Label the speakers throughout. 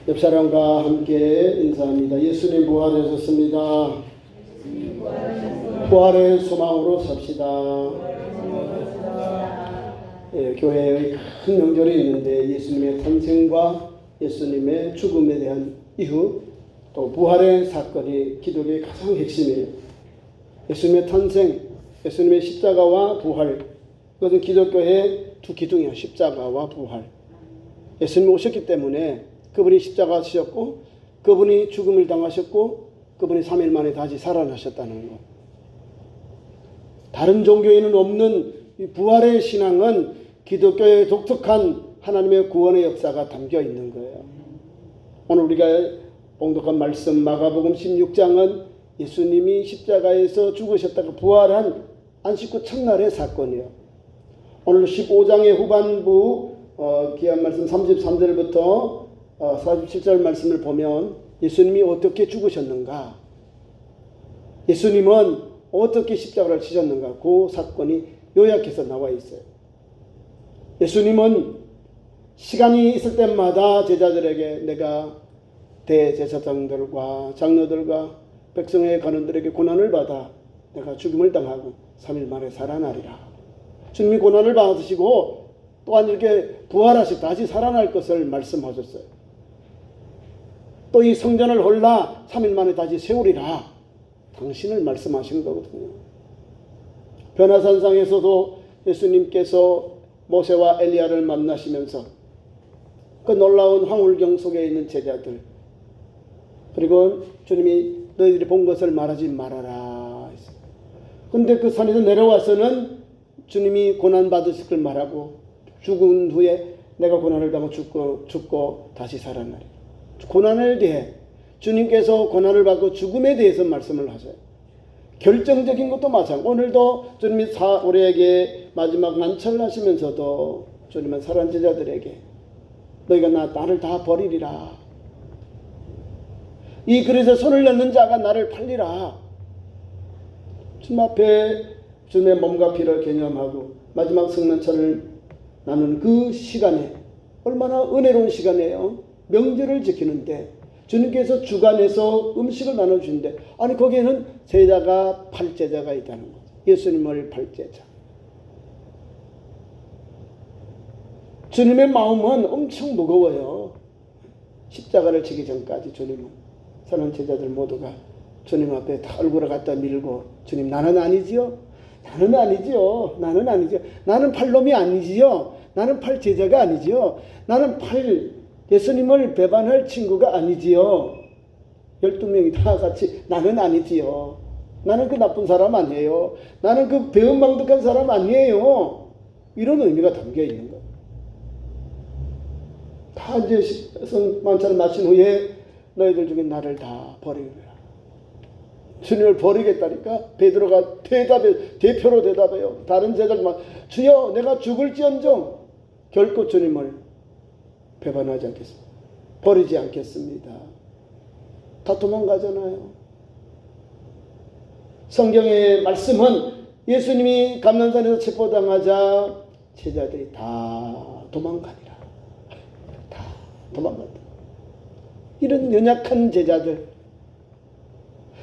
Speaker 1: 옆 사람과 함께 인사합니다. 예수님 부활하셨습니다. 부활의 소망으로 삽시다. 교회의 큰 명절이 있는데 예수님의 탄생과 예수님의 죽음에 대한 이후 또 부활의 사건이 기독교의 가장 핵심이에요. 예수님의 탄생, 예수님의 십자가와 부활, 그것은 기독교의 두 기둥이에요. 십자가와 부활. 예수님이 오셨기 때문에 그분이 십자가 지셨고 그분이 죽음을 당하셨고 그분이 3일 만에 다시 살아나셨다는 것. 다른 종교에는 없는 이 부활의 신앙은 기독교의 독특한 하나님의 구원의 역사가 담겨 있는 거예요. 오늘 우리가 봉독한 말씀 마가복음 16장은 예수님이 십자가에서 죽으셨다가 부활한 안식구 첫날의 사건이에요. 오늘 15장의 후반부 귀한 말씀 33절부터 47절 말씀을 보면 예수님이 어떻게 죽으셨는가, 예수님은 어떻게 십자가를 지셨는가, 그 사건이 요약해서 나와 있어요. 예수님은 시간이 있을 때마다 제자들에게 내가 대제사장들과 장로들과 백성의 관원들에게 고난을 받아 내가 죽음을 당하고 3일 만에 살아나리라. 주님이 고난을 받으시고 또한 이렇게 부활하시고 다시 살아날 것을 말씀하셨어요. 또 이 성전을 헐라 3일 만에 다시 세우리라. 당신을 말씀하신 거거든요. 변화산상에서도 예수님께서 모세와 엘리야를 만나시면서 그 놀라운 황홀경 속에 있는 제자들, 그리고 주님이 너희들이 본 것을 말하지 말아라. 그런데 그 산에서 내려와서는 주님이 고난 받으실 걸 말하고 죽은 후에 내가 고난을 당하고 죽고 다시 살아나리. 고난에 대해 주님께서 고난을 받고 죽음에 대해서 말씀을 하세요. 결정적인 것도 마찬가지고 오늘도 주님이 우리에게 마지막 만찬을 하시면서도 주님은 사랑하는 제자들에게 너희가 나를 다 버리리라. 이 그릇에 손을 넣는 자가 나를 팔리라. 주님 앞에 주님의 몸과 피를 개념하고 마지막 성만찬을 나눈 그 시간에 얼마나 은혜로운 시간이에요. 명절을 지키는데 주님께서 주관해서 음식을 나눠주는데, 아니 거기에는 제자가 팔 제자가 있다는 거죠. 예수님을 팔 제자. 주님의 마음은 엄청 무거워요. 십자가를 지기 전까지 주님은 사랑하는 제자들 모두가 주님 앞에 다 얼굴을 갖다 밀고 주님 나는 아니지요? 나는 아니지요? 나는 아니지요? 나는 팔 놈이 아니지요? 나는 팔 제자가 아니지요? 나는 팔 예수님을 배반할 친구가 아니지요? 12명이 다 같이 나는 아니지요? 나는 그 나쁜 사람 아니에요? 나는 그 배은망덕한 사람 아니에요? 이런 의미가 담겨 있는 거예요. 다 이제 성만찬을 마친 후에 너희들 중에 나를 다 버리리라. 주님을 버리겠다니까 베드로가 대표로 대답해요. 다른 제자들만 주여 내가 죽을지언정 결코 주님을 배반하지 않겠습니다. 버리지 않겠습니다. 다 도망가잖아요. 성경의 말씀은 예수님이 감난산에서 체포당하자 제자들이 다 도망가니라. 다 도망간다. 이런 연약한 제자들,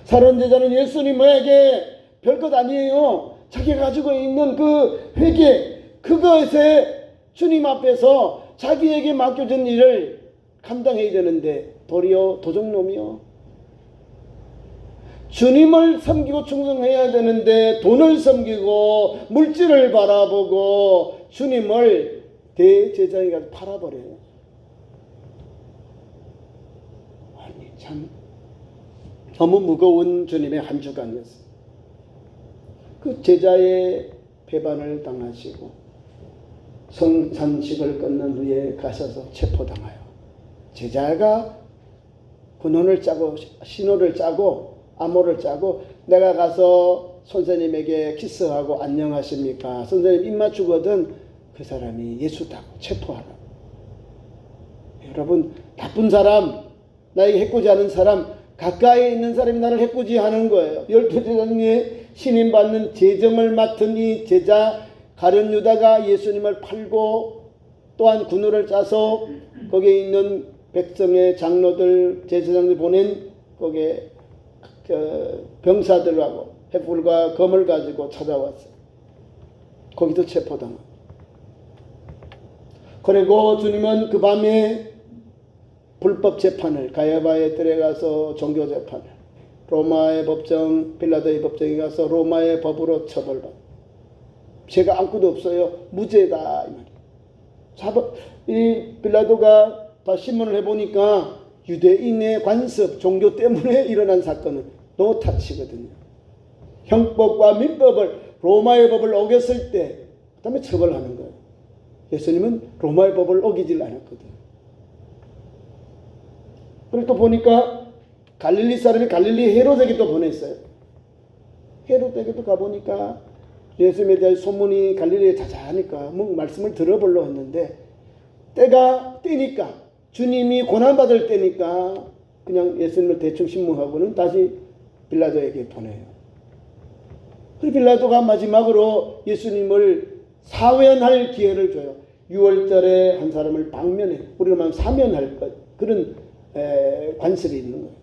Speaker 1: 사랑하는 제자는 예수님에게 별것 아니에요. 자기가 가지고 있는 그 회개, 그것에 주님 앞에서 자기에게 맡겨진 일을 감당해야 되는데 도리어 도적놈이요. 주님을 섬기고 충성해야 되는데 돈을 섬기고 물질을 바라보고 주님을 대제자에 가서 팔아버려요. 아니 참 너무 무거운 주님의 한 주간이었어요. 그 제자의 배반을 당하시고 성찬식을 끝난 후에 가셔서 체포당해요. 제자가 군혼을 짜고 신호를 짜고 암호를 짜고 내가 가서 선생님에게 키스하고 안녕하십니까? 선생님 입 맞추거든 그 사람이 예수다고 체포하라고. 여러분 나쁜 사람, 나에게 해코지하는 사람, 가까이 있는 사람이 나를 해코지하는 거예요. 12제자 중에 신임받는 재정을 맡은 이 제자 가룟 유다가 예수님을 팔고 또한 군우를 짜서 거기에 있는 백성의 장로들, 제사장들 보낸 거기에 병사들하고 횃불과 검을 가지고 찾아왔어요. 거기도 체포당하고. 그리고 주님은 그 밤에 불법 재판을, 가야바의 뜰에 가서 종교 재판을, 로마의 법정, 빌라도의 법정에 가서 로마의 법으로 처벌받고, 죄가 아무것도 없어요. 무죄다. 이 빌라도가 다 신문을 해보니까 유대인의 관습, 종교 때문에 일어난 사건은 노타치거든요. 형법과 민법을, 로마의 법을 어겼을 때 그 다음에 처벌하는 거예요. 예수님은 로마의 법을 어기질 않았거든요. 그리고 또 보니까 갈릴리 사람이 갈릴리 헤롯에게 또 보냈어요. 헤롯에게도 가보니까 예수님에 대한 소문이 갈릴리에 자자하니까 뭐 말씀을 들어보려고 했는데, 때니까, 주님이 고난받을 때니까 그냥 예수님을 대충 신문하고는 다시 빌라도에게 보내요. 그리고 빌라도가 마지막으로 예수님을 사면할 기회를 줘요. 6월달에 한 사람을 방면해, 우리로 말하면 사면할 것, 그런 관습이 있는 거예요.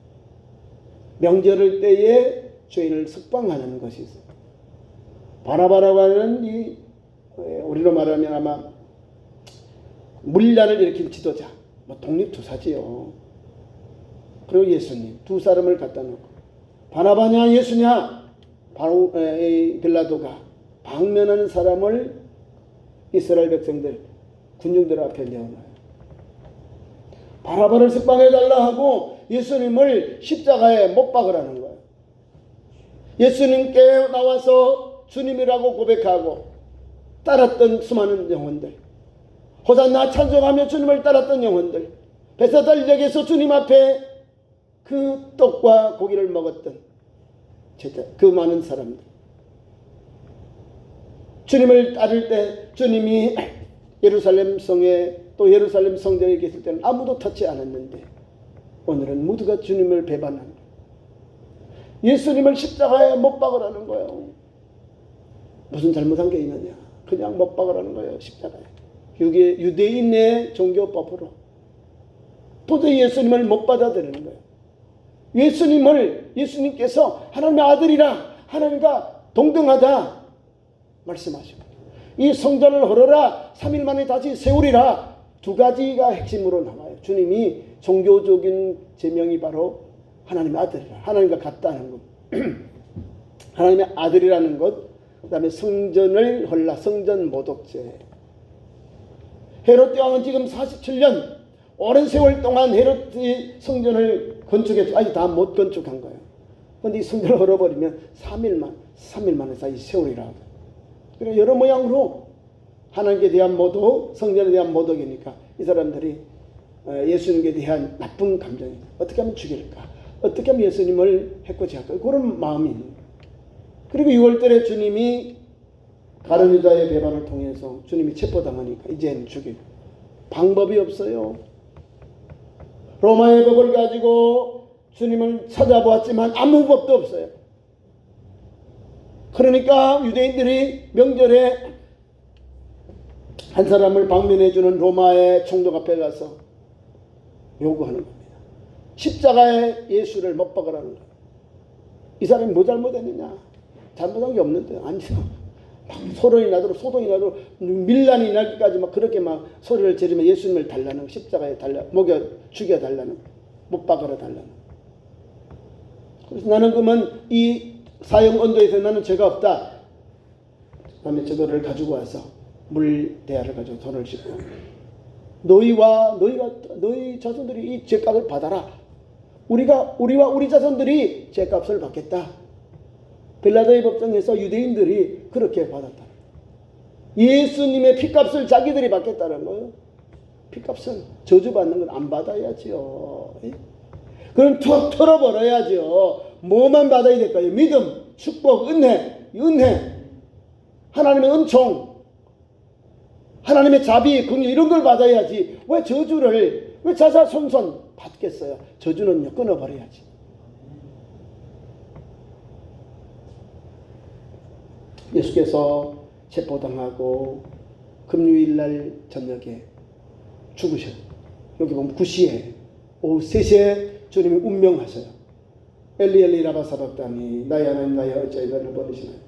Speaker 1: 명절 때에 죄인을 석방하는 것이 있어요. 바나바라고 하는 우리로 말하면 아마 물란을 일으킨 지도자, 독립투사지요. 그리고 예수님 두 사람을 갖다 놓고, 바나바냐 예수냐, 바로 빌라도가 방면하는 사람을 이스라엘 백성들, 군중들 앞에 내어놔요. 바나바를 석방해달라 하고 예수님을 십자가에 못 박으라는 거예요. 예수님께 나와서 주님이라고 고백하고 따랐던 수많은 영혼들, 호산나 찬송하며 주님을 따랐던 영혼들, 베사달역에서 주님 앞에 그 떡과 고기를 먹었던 그 많은 사람들, 주님을 따를 때 주님이 예루살렘 성에, 또 예루살렘 성전에 계실 때는 아무도 터치 않았는데 오늘은 모두가 주님을 배반하는, 예수님을 십자가에 못 박으라는 거예요. 무슨 잘못한 게 있느냐, 그냥 못 박으라는 거예요. 십자가에. 유대인의 종교법으로 도저히 예수님을 못 받아들이는 거예요. 예수님께서 하나님의 아들이라, 하나님과 동등하다 말씀하시고, 이 성전을 헐어라, 3일 만에 다시 세우리라, 두 가지가 핵심으로 나와요. 주님이 종교적인 제명이 바로 하나님의 아들이라, 하나님과 같다는 것, 하나님의 아들이라는 것, 그 다음에 성전을 헐라, 성전 모독죄. 헤롯 왕은 지금 47년 오랜 세월 동안 헤롯이 성전을 건축했죠. 아직 다 못 건축한 거예요. 그런데 이 성전을 헐어버리면 3일 만에 다시 세우리라. 그래서 여러 모양으로 하나님께 대한 모독, 성전에 대한 모독이니까 이 사람들이 예수님에 대한 나쁜 감정이, 어떻게 하면 죽일까, 어떻게 하면 예수님을 해코지할까, 그런 마음이 있는 거예요. 그리고 6월달에 주님이 가룟 유다의 배반을 통해서 주님이 체포당하니까 이제는 죽일 방법이 없어요. 로마의 법을 가지고 주님을 찾아보았지만 아무 법도 없어요. 그러니까 유대인들이 명절에 한 사람을 방면해주는 로마의 총독 앞에 가서 요구하는 겁니다. 십자가에 예수를 못 박으라는 거예요. 이 사람이 뭐 잘못했느냐? 잘못한 게 없는데, 아니죠. 막 소론이 나도록, 소동이 나도록, 밀란이 날기까지 막 그렇게 막 소리를 지르며 예수님을 달라는, 십자가에 죽여달라는, 못 박으러 달라는. 그래서 나는 그러면 이 사형 언도에서 나는 죄가 없다. 그 다음에 저거를 가지고 와서 물대야를 가지고 돈을 싣고, 너희 자손들이 이 죄값을 받아라. 우리와 우리 자손들이 죄값을 받겠다. 빌라도의 법정에서 유대인들이 그렇게 받았다. 예수님의 피값을 자기들이 받겠다는 거예요. 피값은 저주받는 건 안 받아야죠. 그럼 툭 털어버려야죠. 뭐만 받아야 될까요? 믿음, 축복, 은혜, 하나님의 은총, 하나님의 자비, 긍휼, 이런 걸 받아야지. 왜 저주를, 왜 자자손손 받겠어요? 저주는요, 끊어버려야지. 예수께서 체포당하고 금요일날 저녁에 죽으셔요. 여기 보면 9시에 오후 3시에 주님이 운명하셔요. 엘리 엘리 라마 사박다니 나의 하나님 나의 어찌하여 나를 버리시나이까.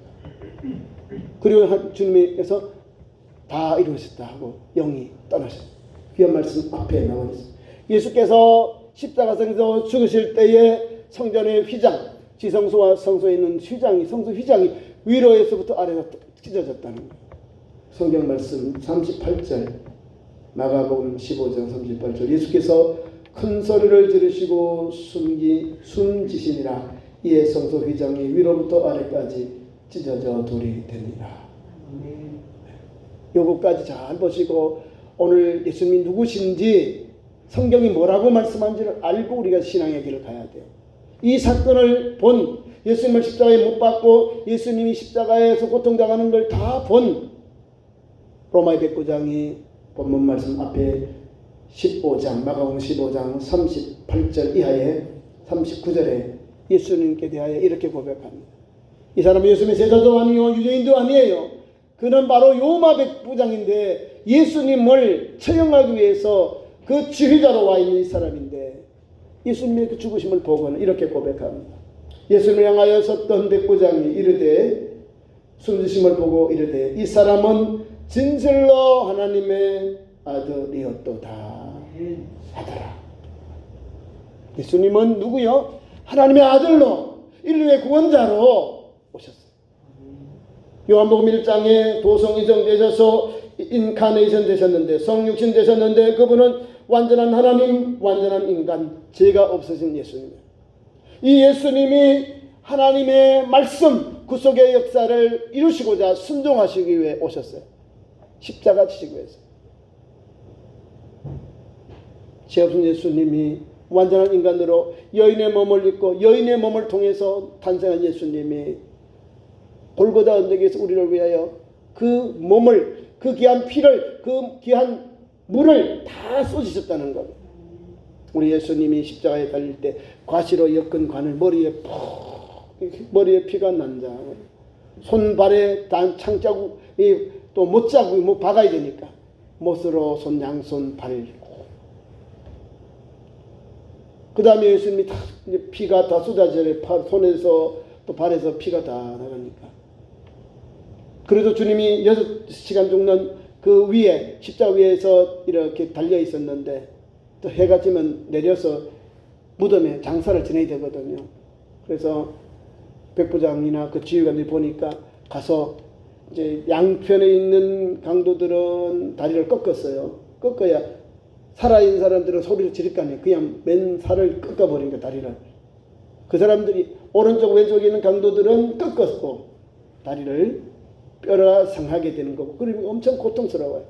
Speaker 1: 그리고 주님께서 다 이루어졌다 하고 영이 떠나셨어요. 귀한 말씀 앞에 나와 있습니다. 예수께서 십자가상에서 죽으실 때에 성전의 휘장, 지성소와 성소에 있는 휘장이, 성소 휘장이 위로에서부터 아래로 찢어졌다는 거예요. 성경 말씀 38절, 마가복음 15장 38절. 예수께서 큰 소리를 지르시고 숨지시니라. 이에 성소 휘장이 위로부터 아래까지 찢어져 돌이 됩니다. 요거까지 잘 보시고 오늘 예수님이 누구신지 성경이 뭐라고 말씀한지를 알고 우리가 신앙의 길을 가야 돼요. 이 사건을 본, 예수님을 십자가에 못 박고 예수님이 십자가에서 고통당하는 걸 다 본 로마의 109장이 본문 말씀 앞에 15장, 마가복음 15장 38절 이하에 39절에 예수님께 대하여 이렇게 고백합니다. 이 사람은 예수님의 제자도 아니요 유대인도 아니에요. 그는 바로 로마 백부장인데 예수님을 처형하기 위해서 그 지휘자로 와 있는 이 사람인데 예수님의 그 죽으심을 보고는 이렇게 고백합니다. 예수님을 향하여 섰던 백부장이 이르되 숨지심을 보고 이르되 이 사람은 진실로 하나님의 아들이었도다 하더라. 예수님은 누구요? 하나님의 아들로 인류의 구원자로 오셨어요. 요한복음 1장에 도성 이정되셔서 인카네이션 되셨는데 성육신 되셨는데 그분은 완전한 하나님, 완전한 인간, 죄가 없으신 예수님이에요. 이 예수님이 하나님의 말씀, 구속의 역사를 이루시고자 순종하시기 위해 오셨어요. 십자가 지시기 위해서. 죄 없은 예수님이 완전한 인간으로 여인의 몸을 입고 여인의 몸을 통해서 탄생한 예수님이 골고다 언덕에서 우리를 위하여 그 몸을, 그 귀한 피를, 그 귀한 물을 다 쏟으셨다는 것. 우리 예수님이 십자가에 달릴 때 과시로 엮은 관을 머리에 피가 난다. 손발에 창자국, 또 못자국 뭐 박아야 되니까 못으로 손, 양손, 발. 그 다음에 예수님이 다 피가 다 쏟아져요. 손에서 또 발에서 피가 다 나가니까. 그래도 주님이 6시간 정도는 그 위에 십자가 위에서 이렇게 달려 있었는데 또 해가 지면 내려서 무덤에 장사를 지내야 되거든요. 그래서 백부장이나 그 지휘관들이 보니까 가서 이제 양편에 있는 강도들은 다리를 꺾었어요. 꺾어야 살아있는 사람들은 소리를 지를 거 아니에요. 그냥 맨 살을 꺾어버리니까 다리를. 그 사람들이 오른쪽 왼쪽에 있는 강도들은 꺾었고 다리를 뼈가 상하게 되는 거고, 그러면 엄청 고통스러워요.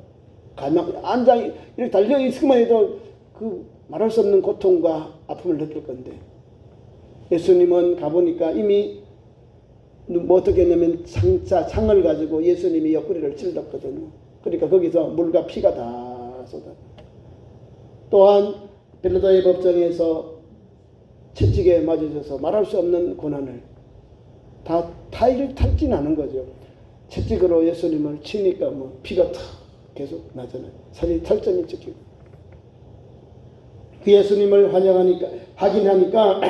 Speaker 1: 가만 앉아 이렇게 달려 있기만 해도 그 말할 수 없는 고통과 아픔을 느낄 건데, 예수님은 가보니까 이미 뭐 어떻게 했냐면 창을 가지고 예수님이 옆구리를 찔렀거든요. 그러니까 거기서 물과 피가 다 쏟아. 또한 빌라도의 법정에서 채찍에 맞으셔서 말할 수 없는 고난을 다 탈진 않은 거죠. 채찍으로 예수님을 치니까 뭐 피가 탁 계속 나잖아요. 살이 탈점이 찍히고. 그 예수님을 확인하니까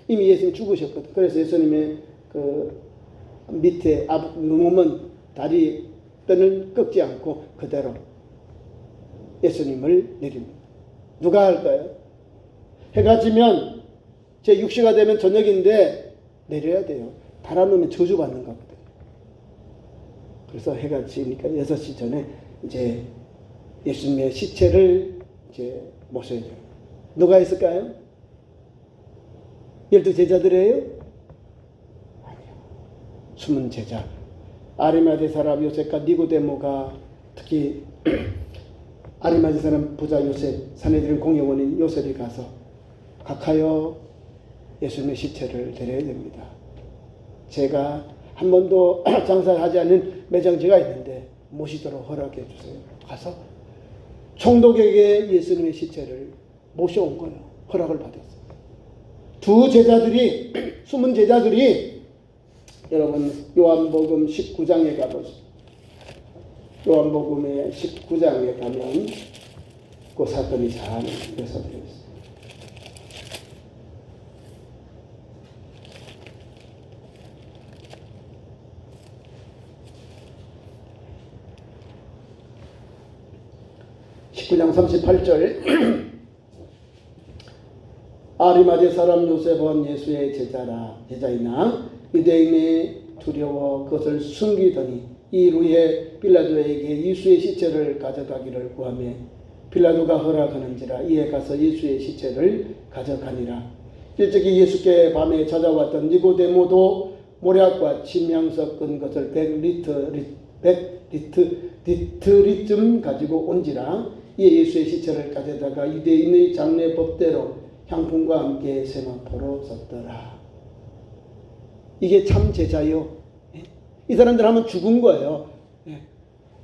Speaker 1: 이미 예수님 죽으셨거든. 그래서 예수님의 그 밑에 몸은 다리 뼈를 꺾지 않고 그대로 예수님을 내립니다. 누가 할까요? 해가 지면 제 6시가 되면 저녁인데 내려야 돼요. 달아놓으면 저주받는 거거든요. 그래서 해가 지니까 6시 전에 이제 예수님의 시체를 이제 모셔야 돼요. 누가 있을까요? 12 제자들이에요? 아니요. 숨은 제자. 아리마대 사람 요셉과 니고데모가, 특히 아리마대 사람 부자 요셉, 사내들은 공회원인 요셉이 가서 각하여 예수님의 시체를 데려야 됩니다. 제가 한 번도 장사하지 않은 매장지가 있는데 모시도록 허락해 주세요. 가서 총독에게 예수님의 시체를 모셔온 거예요. 허락을 받았어요. 두 제자들이, 숨은 제자들이, 여러분 요한복음 19장에 가보시죠. 요한복음의 19장에 가면 그 사건이 잘 묘사되어 있습니다. 19장 38절 아리마대 사람 요셉은 예수의 제자이나 유대인이 두려워 그것을 숨기더니 일 후에 빌라도에게 예수의 시체를 가져가기를 구하며 빌라도가 허락하는지라 이에 가서 예수의 시체를 가져가니라. 일찍이 예수께 밤에 찾아왔던 니고데모도 모략과 침향 섞은 것을 100리터쯤 가지고 온지라. 이에 예수의 시체를 가져다가 유대인의 장례 법대로 향품과 함께 세마포로 섰더라. 이게 참 제자요. 이 사람들 하면 죽은 거예요.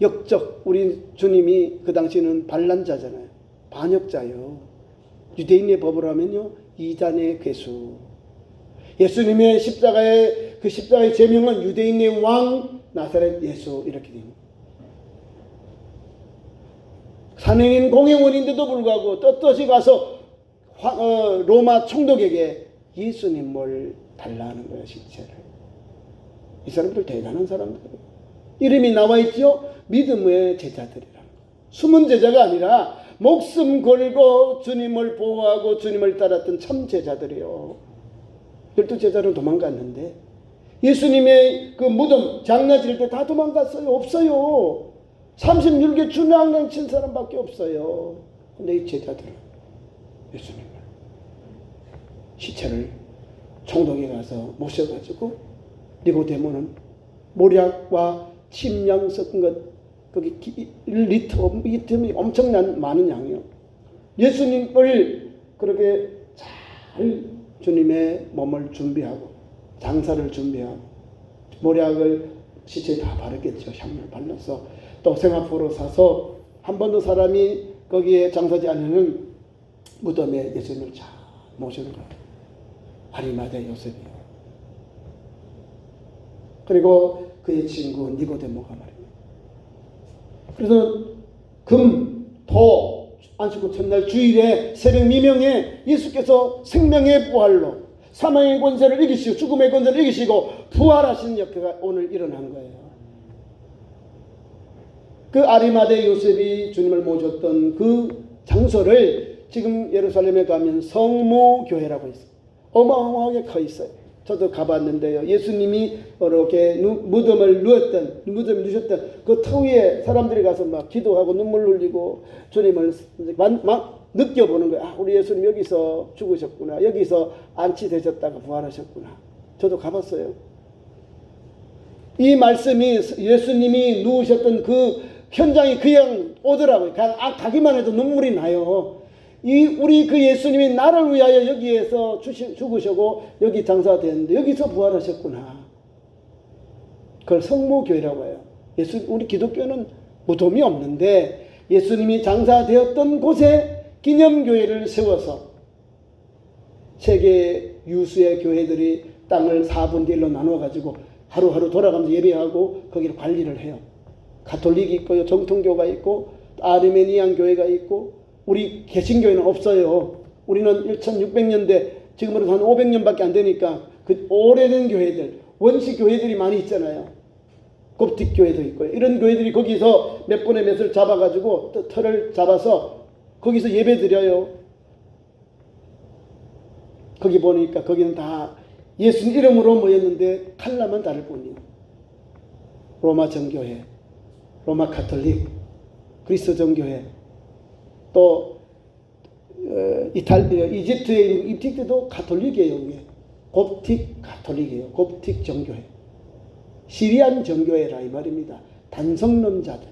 Speaker 1: 역적. 우리 주님이 그 당시는 반란자잖아요. 반역자요. 유대인의 법을 하면요, 이단의 괴수. 예수님의 십자가의 제명은 유대인의 왕 나사렛 예수 이렇게 됩니다. 산행인 공회원인데도 불구하고 떳떳이 가서 로마 총독에게 예수님을 달라는 거예요, 시체를. 이 사람들 대단한 사람들이에요. 이름이 나와 있죠? 믿음의 제자들이라는 거예요. 숨은 제자가 아니라 목숨 걸고 주님을 보호하고 주님을 따랐던 참 제자들이에요. 12제자는 도망갔는데 예수님의 그 무덤 장난질 때 다 도망갔어요. 없어요. 36개 준항강 친 사람밖에 없어요. 근데 이 제자들은 예수님을 시체를 총독에 가서 모셔가지고 니고데모는 모략과 침향 섞은 것 거기 1리터 엄청난 많은 양이요. 예수님을 그렇게 잘 주님의 몸을 준비하고 장사를 준비하고 모략을 시체에 다 바르겠죠. 향을 발라서 또 세마포로 사서 한 번도 사람이 거기에 장사지 않는 무덤에 예수님을 잘 모시는 거예요. 아리마대 요셉이요. 그리고 그의 친구 니고데모가 말입니다. 그래서 금, 토, 안식구 첫날 주일에 새벽 미명에 예수께서 생명의 부활로 사망의 권세를 이기시고 죽음의 권세를 이기시고 부활하신 역사가 오늘 일어난 거예요. 그 아리마대 요셉이 주님을 모셨던 그 장소를 지금 예루살렘에 가면 성모교회라고 있어요. 어마어마하게 커 있어요. 저도 가봤는데요. 예수님이 이렇게 무덤을 누셨던 그 터위에 사람들이 가서 막 기도하고 눈물 흘리고 주님을 막 느껴보는 거예요. 아, 우리 예수님 여기서 죽으셨구나. 여기서 안치되셨다가 부활하셨구나. 저도 가봤어요. 이 말씀이 예수님이 누우셨던 그 현장이 그냥 오더라고요. 가기만 해도 눈물이 나요. 우리 그 예수님이 나를 위하여 여기에서 죽으시고 여기 장사되었는데 여기서 부활하셨구나. 그걸 성모교회라고 해요. 우리 기독교는 무덤이 없는데 예수님이 장사되었던 곳에 기념교회를 세워서 세계 유수의 교회들이 땅을 4분의 1로 나눠가지고 하루하루 돌아가면서 예배하고 거기를 관리를 해요. 가톨릭이 있고요. 정통교가 있고 아르메니안 교회가 있고 우리 개신교회는 없어요. 우리는 1600년대 지금으로 한 500년밖에 안 되니까 그 오래된 교회들 원시 교회들이 많이 있잖아요. koptic 교회도 있고요. 이런 교회들이 거기서 몇 분의 몇을 잡아가지고 틀을 잡아서 거기서 예배 드려요. 거기 보니까 거기는 다 예수 이름으로 모였는데 칼라만 다를 뿐이에요. 로마 정교회, 로마 가톨릭, 그리스 정교회, 또 이집트도 가톨릭이에요. 이게 곱틱 가톨릭이에요. 곱틱 정교회, 시리안 정교회라 이 말입니다. 단성론자들.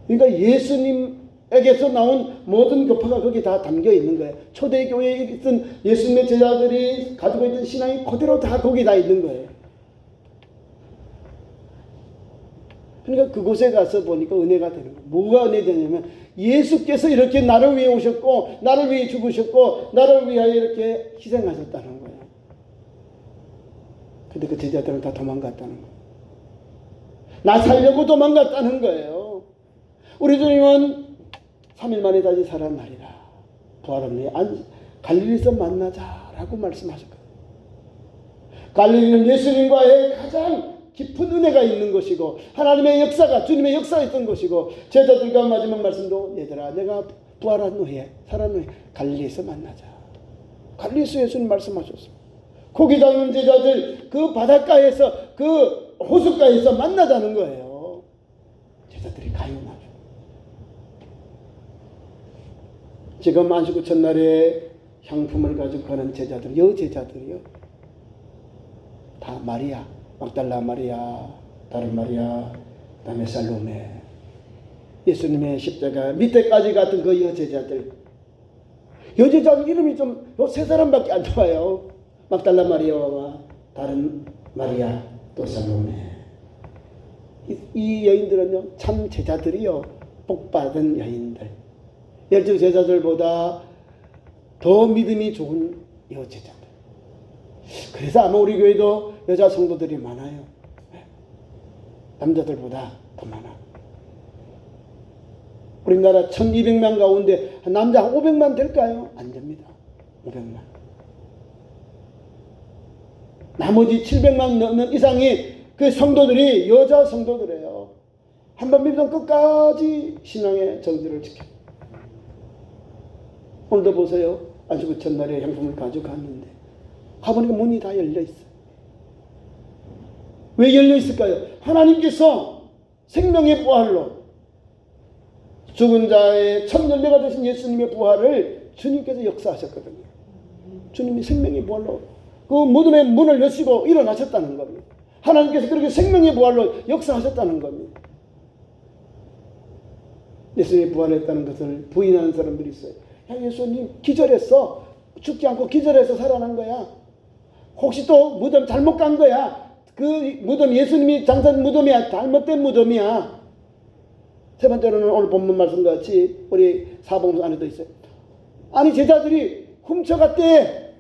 Speaker 1: 그러니까 예수님에게서 나온 모든 교파가 거기 다 담겨 있는 거예요. 초대교회에 있던 예수님의 제자들이 가지고 있던 신앙이 그대로 다 거기 다 있는 거예요. 그러니까 그곳에 가서 보니까 은혜가 되는 거예요. 뭐가 은혜 되냐면 예수께서 이렇게 나를 위해 오셨고 나를 위해 죽으셨고 나를 위하여 이렇게 희생하셨다는 거예요. 근데 그 제자들은 다 도망갔다는 거예요. 나 살려고 도망갔다는 거예요. 우리 주님은 3일 만에 다시 살아나리라. 부활하니 갈릴리에서 만나자라고 말씀하셨거든요. 갈릴리는 예수님과의 가장 깊은 은혜가 있는 것이고 하나님의 역사가 주님의 역사가 있던 것이고 제자들과 마지막 말씀도 얘들아 내가 부활한 후에 살아난 후에 갈릴리에서 만나자. 갈릴리에서 예수님 말씀하셨습니다. 고기 잡는 제자들 그 바닷가에서 그 호숫가에서 만나자는 거예요. 제자들이 가요 나죠. 지금 안식구 첫날에 향품을 가지고 가는 제자들, 여제자들이요. 다 마리아, 막달라 마리아, 다른 마리아, 그다음에 살로메. 예수님의 십자가 밑에까지 갔던 그 여제자들. 여제자들 이름이 좀 요 세 사람밖에 안 나와요. 막달라 마리아와 다른 마리아, 또 살로메. 이 여인들은요, 참 제자들이요. 복받은 여인들. 12 제자들보다 더 믿음이 좋은 여제자들. 그래서 아마 우리 교회도 여자 성도들이 많아요. 남자들보다 더 많아. 우리나라 1200만 가운데 남자 한 500만 될까요? 안 됩니다. 500만. 나머지 700만 넘는 이상이 그 성도들이 여자 성도들이에요. 한번 믿으면 끝까지 신앙의 정지를 지켜요. 오늘도 보세요. 안식구 첫날에 향품을 가지고 갔는데 가보니까 문이 다 열려 있어요. 왜 열려 있을까요? 하나님께서 생명의 부활로 죽은 자의 첫 열매가 되신 예수님의 부활을 주님께서 역사하셨거든요. 주님이 생명의 부활로 그 무덤의 문을 여시고 일어나셨다는 겁니다. 하나님께서 그렇게 생명의 부활로 역사하셨다는 겁니다. 예수님이 부활했다는 것을 부인하는 사람들이 있어요. 야, 예수님 기절했어. 죽지 않고 기절해서 살아난 거야. 혹시 또 무덤 잘못 간 거야. 그 무덤 예수님이 장사한 무덤이야. 잘못된 무덤이야. 세 번째로는 오늘 본문 말씀과 같이 우리 사복음 안에도 있어요. 아니 제자들이 훔쳐갔대.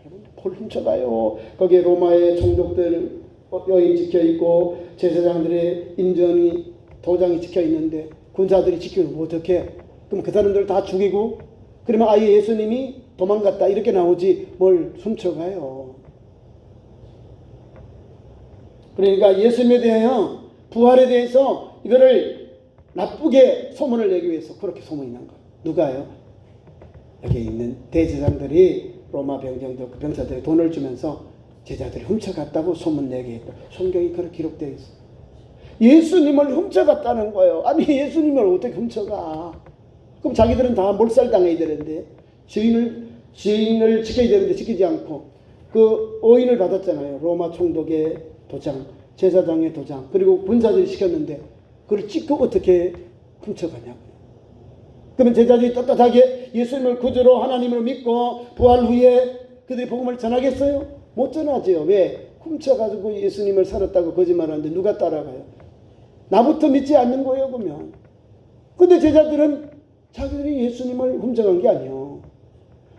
Speaker 1: 여러분 뭘 훔쳐가요. 거기에 로마의 총독들 여인 지켜있고 제사장들의 인정이 도장이 지켜있는데 군사들이 지키고 어떻게 그럼 그 사람들 다 죽이고 그러면 아예 예수님이 도망갔다 이렇게 나오지 뭘 훔쳐가요. 그러니까 예수님에 대하여 부활에 대해서 이거를 나쁘게 소문을 내기 위해서 그렇게 소문이 난 거예요. 누가요? 여기 있는 대제사장들이 로마 병사들이 돈을 주면서 제자들이 훔쳐갔다고 소문내게 했다. 성경이 그렇게 기록되어 있어요. 예수님을 훔쳐갔다는 거예요. 아니 예수님을 어떻게 훔쳐가? 그럼 자기들은 다 몰살당해야 되는데 주인을 지켜야 되는데 지키지 않고 그 오인을 받았잖아요. 로마 총독의 도장, 제사장의 도장, 그리고 군사들이 시켰는데 그걸 찍고 어떻게 훔쳐가냐고요. 그러면 제자들이 떳떳하게 예수님을 구주로 하나님을 믿고 부활 후에 그들이 복음을 전하겠어요? 못 전하죠. 왜? 훔쳐가지고 예수님을 살았다고 거짓말하는데 누가 따라가요? 나부터 믿지 않는 거예요 그러면. 근데 제자들은 자기들이 예수님을 훔쳐간 게 아니에요.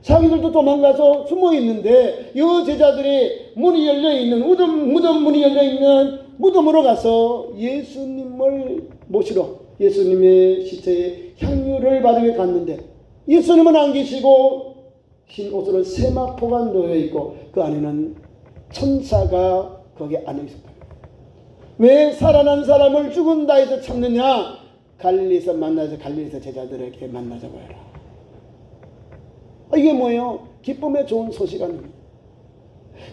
Speaker 1: 자기들도 도망가서 숨어 있는데 이 제자들이 문이 열려있는 무덤 문이 열려있는 무덤으로 가서 예수님을 모시러 예수님의 시체에 향유를 바르게 갔는데 예수님은 안 계시고 흰 옷으로 세마포가 놓여있고 그 안에는 천사가 거기 안에 있었다. 왜 살아난 사람을 죽은다 해서 참느냐? 갈릴리에서 만나서 갈릴리에서 제자들에게 만나자고 해라. 이게 뭐예요? 기쁨의 좋은 소식 아닙니까?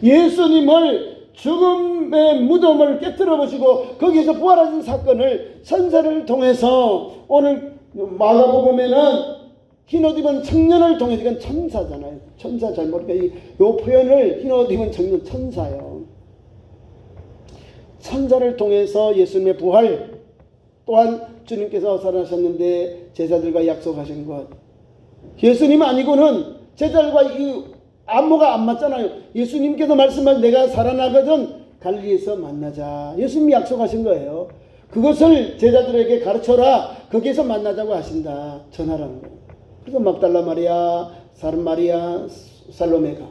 Speaker 1: 예수님을 죽음의 무덤을 깨뜨려 보시고 거기에서 부활하신 사건을 천사를 통해서 오늘 마가복음에는 흰옷 입은 청년을 통해서 이건 천사잖아요. 천사 잘 모르니까 이 표현을 흰옷 입은 청년 천사요. 천사를 통해서 예수님의 부활 또한 주님께서 살아나셨는데 제자들과 약속하신 것 예수님 아니고는 제자들과 이 안모가 안 맞잖아요. 예수님께서 말씀한 내가 살아나거든 갈릴리에서 만나자. 예수님이 약속하신 거예요. 그것을 제자들에게 가르쳐라. 거기에서 만나자고 하신다. 전하라는 거예요. 그래서 막달라 마리아, 사른 마리아, 살로메가